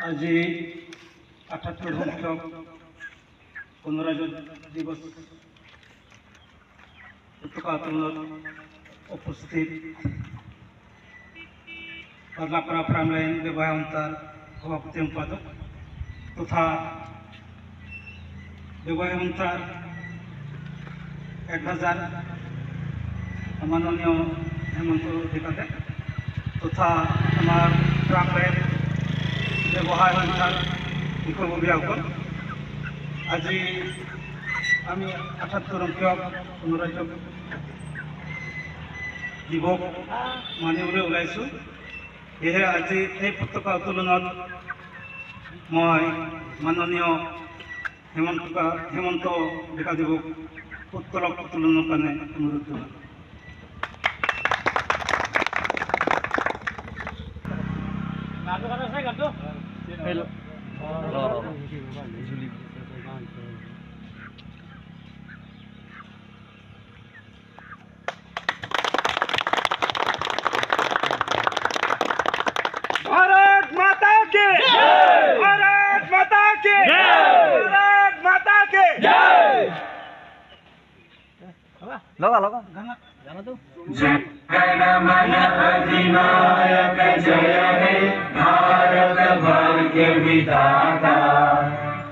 আজি 78 গণরাজ্য দিবস পতাকা উত্তোলন উপস্থিত বাদলাপাড়া প্রাণলাইন বেবায়ন্তার সভাপতি সম্পাদক তথা বেবায়ন্তার 1000 মাননীয় হেমন্ত অধিকারী তথা আমার প্রাণলাইন বেবায়ন্তার মুখ্যমন্ত্রীসকল আজি আমি 78 গণরাজ্য দিৱস মানিবলৈ ওলাইছোঁ। সেয়েহে আজি এই পতাকা উত্তোলনত মই মাননীয় হেমন্ত ডেকাদেৱক পতাকা উত্তোলনৰ কাৰণে অনুৰোধ জনালোঁ। भारत माता के जय, भारत माता के जय, भारत माता के जय। लगा लगा गाना गाना तो जय गण मन अधिनायक जय हे भारत भाग्य विधाता।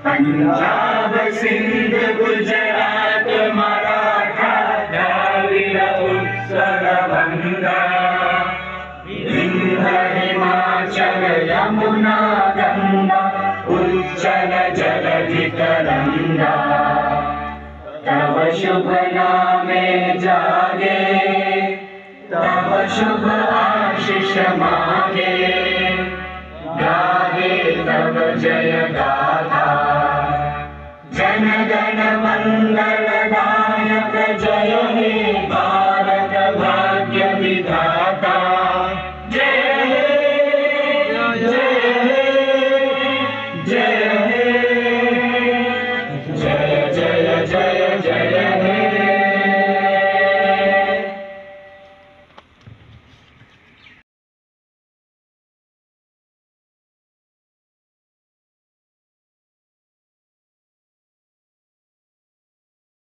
पंजाब सिंध गुजरात मराठा द्रविड़ उत्कल बंगा विंध्य हिमाचल यमुना गंगा उच्चल जलधि तरंगा। तव शुभ नामे जागे तव शुभ आशीष मांगे गाहे तव जय गाथा। जन गण मंगल दायक जय हे